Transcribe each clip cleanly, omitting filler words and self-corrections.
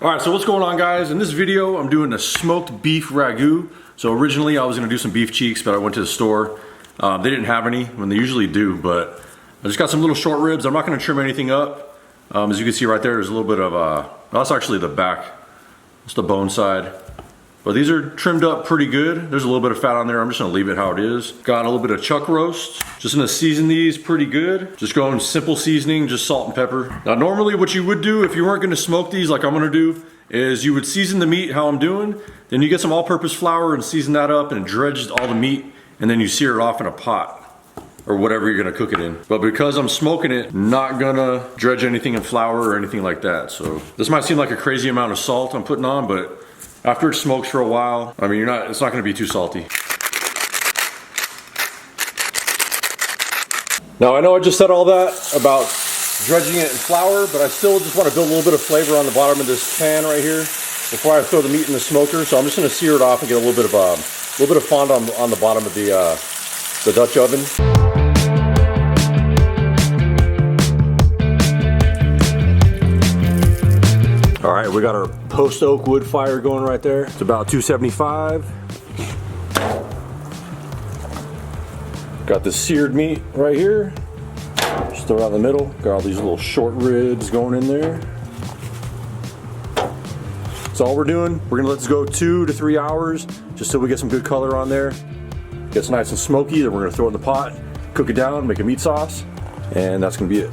All right, so what's going on, guys? In this video, I'm doing a smoked beef ragu. So originally I was gonna do some beef cheeks, but I went to the store. They didn't have any, when they usually do, but I just got some little short ribs. I'm not gonna trim anything up. As you can see right there, there's a little bit of, that's actually the back. It's the bone side. But these are trimmed up pretty good. There's a little bit of fat on there. I'm just gonna leave it how it is. Got a little bit of chuck roast. Just gonna season these pretty good. Just going simple seasoning, just salt and pepper. Now normally what you would do if you weren't gonna smoke these like I'm gonna do, is you would season the meat how I'm doing. Then you get some all-purpose flour and season that up and dredge all the meat. And then you sear it off in a pot or whatever you're gonna cook it in. But because I'm smoking it, not gonna dredge anything in flour or anything like that. So this might seem like a crazy amount of salt I'm putting on, but after it smokes for a while, I mean, it's not gonna be too salty. Now, I know I just said all that about dredging it in flour, but I still just wanna build a little bit of flavor on the bottom of this pan right here before I throw the meat in the smoker. So I'm just gonna sear it off and get a little bit of fondant on the bottom of the Dutch oven. All right, we got our post oak wood fire going right there. It's about 275. Got the seared meat right here. Just throw it out in the middle. Got all these little short ribs going in there. So all we're doing, we're gonna let this go 2 to 3 hours just so we get some good color on there. Gets nice and smoky, then we're gonna throw it in the pot, cook it down, make a meat sauce, and that's gonna be it.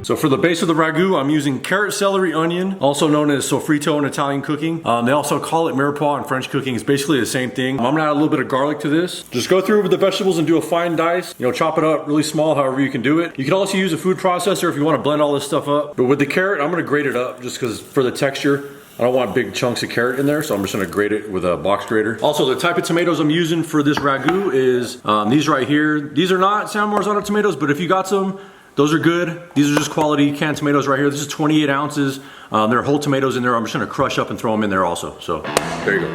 So for the base of the ragu, I'm using carrot, celery, onion, also known as sofrito in Italian cooking. They also call it mirepoix in French cooking. It's basically the same thing. I'm gonna add a little bit of garlic to this. Just go through with the vegetables and do a fine dice. You know, chop it up really small, however you can do it. You can also use a food processor if you wanna blend all this stuff up. But with the carrot, I'm gonna grate it up just because for the texture. I don't want big chunks of carrot in there, so I'm just gonna grate it with a box grater. Also, the type of tomatoes I'm using for this ragu is these right here. These are not San Marzano tomatoes, but if you got some, those are good. These are just quality canned tomatoes right here. This is 28 ounces. There are whole tomatoes in there. I'm just gonna crush up and throw them in there also. So, there you go.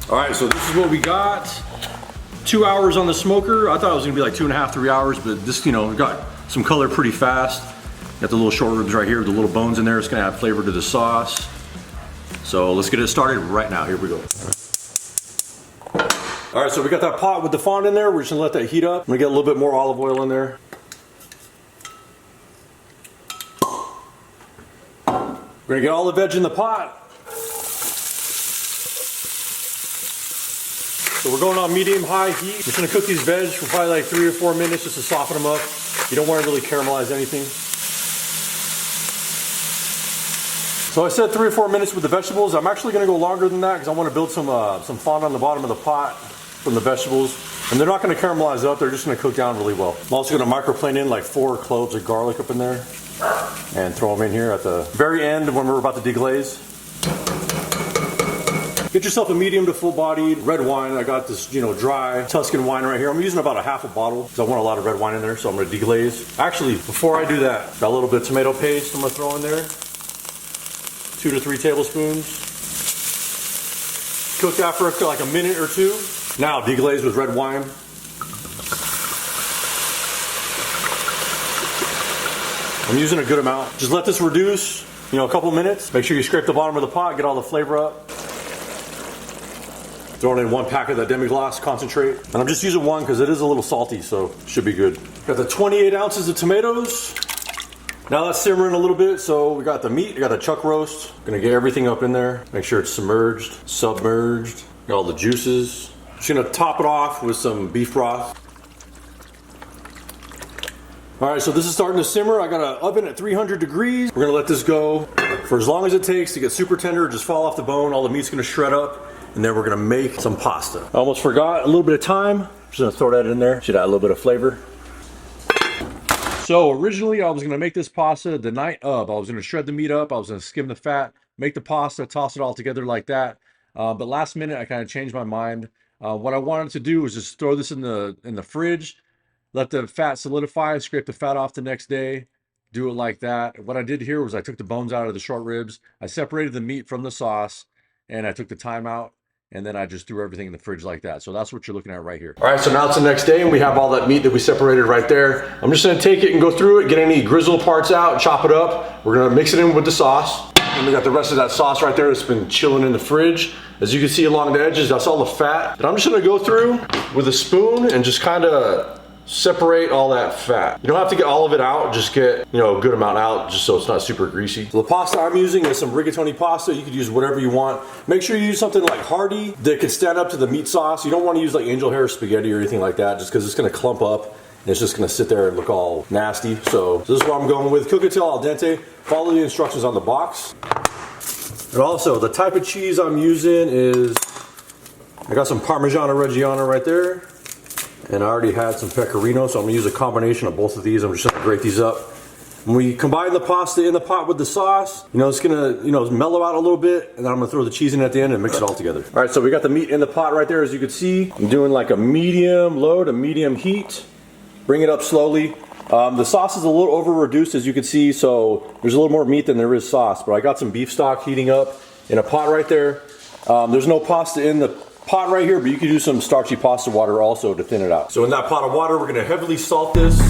All right, so this is what we got. 2 hours on the smoker. I thought it was gonna be like 2.5, 3 hours, but this, you know, got some color pretty fast. Got the little short ribs right here, the little bones in there. It's gonna add flavor to the sauce. So let's get it started right now. Here we go. All right, so we got that pot with the fond in there. We're just gonna let that heat up. I'm gonna get a little bit more olive oil in there. We're gonna get all the veg in the pot. So we're going on medium-high heat. Just gonna cook these veg for probably like 3 or 4 minutes just to soften them up. You don't wanna really caramelize anything. So I said 3 or 4 minutes with the vegetables. I'm actually gonna go longer than that because I wanna build some fondant on the bottom of the pot from the vegetables. And they're not gonna caramelize up, they're just gonna cook down really well. I'm also gonna microplane in like 4 cloves of garlic up in there and throw them in here at the very end when we're about to deglaze. Get yourself a medium to full-bodied red wine. I got this, you know, dry Tuscan wine right here. I'm using about a half a bottle because I want a lot of red wine in there, so I'm gonna deglaze. Actually, before I do that, got a little bit of tomato paste I'm gonna throw in there. 2 to 3 tablespoons. Cook that for like a minute or 2. Now deglaze with red wine. I'm using a good amount. Just let this reduce, you know, a couple minutes. Make sure you scrape the bottom of the pot, get all the flavor up. Throwing in 1 pack of that demi-glace concentrate. And I'm just using 1 because it is a little salty, so should be good. Got the 28 ounces of tomatoes. Now that's simmering a little bit, so we got the meat, we got the chuck roast. Gonna get everything up in there. Make sure it's submerged. Got all the juices. Just gonna top it off with some beef broth. All right, so this is starting to simmer. I got an oven at 300 degrees. We're gonna let this go for as long as it takes to get super tender, just fall off the bone. All the meat's gonna shred up, and then we're gonna make some pasta. I almost forgot, a little bit of thyme. Just gonna throw that in there. Should add a little bit of flavor. So originally I was gonna make this pasta the night of. I was gonna shred the meat up, I was gonna skim the fat, make the pasta, toss it all together like that. But last minute I kind of changed my mind. What I wanted to do was just throw this in the fridge, let the fat solidify, scrape the fat off the next day, do it like that. What I did here was I took the bones out of the short ribs. I separated the meat from the sauce, and I took the thyme out, and then I just threw everything in the fridge like that. So that's what you're looking at right here. All right, so now it's the next day, and we have all that meat that we separated right there. I'm just gonna take it and go through it, get any grizzle parts out, chop it up. We're gonna mix it in with the sauce. And we got the rest of that sauce right there that's been chilling in the fridge. As you can see along the edges, that's all the fat. And I'm just gonna go through with a spoon and just kind of separate all that fat. You don't have to get all of it out, just get, you know, a good amount out just so it's not super greasy. So the pasta I'm using is some rigatoni pasta. You could use whatever you want. Make sure you use something like hearty that can stand up to the meat sauce. You don't want to use like angel hair spaghetti or anything like that, just because it's gonna clump up and it's just gonna sit there and look all nasty. So this is what I'm going with. Cook it till al dente. Follow the instructions on the box. And also the type of cheese I'm using is, I got some Parmigiano Reggiano right there. And I already had some pecorino, so I'm gonna use a combination of both of these. I'm just gonna grate these up. When we combine the pasta in the pot with the sauce, you know, it's gonna, you know, mellow out a little bit, and then I'm gonna throw the cheese in at the end and mix it all together. All right, so we got the meat in the pot right there, as you can see. I'm doing like a medium low to medium heat. Bring it up slowly. The sauce is a little over reduced, as you can see, so there's a little more meat than there is sauce, but I got some beef stock heating up in a pot right there. There's no pasta in the pot right here, but you can do some starchy pasta water also to thin it out. So in that pot of water, we're gonna heavily salt this.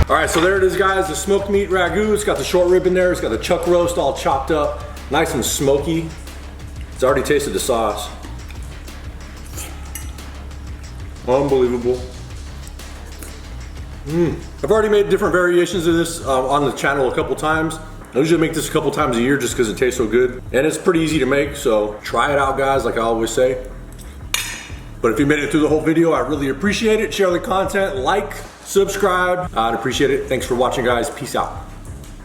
All right, so there it is, guys, the smoked meat ragu. It's got the short rib in there. It's got the chuck roast all chopped up, nice and smoky. It's already tasted the sauce. Unbelievable. I've already made different variations of this on the channel a couple times. I usually make this a couple times a year just because it tastes so good. And it's pretty easy to make, so try it out, guys, like I always say. But if you made it through the whole video, I really appreciate it. Share the content, like, subscribe. I'd appreciate it. Thanks for watching, guys. Peace out.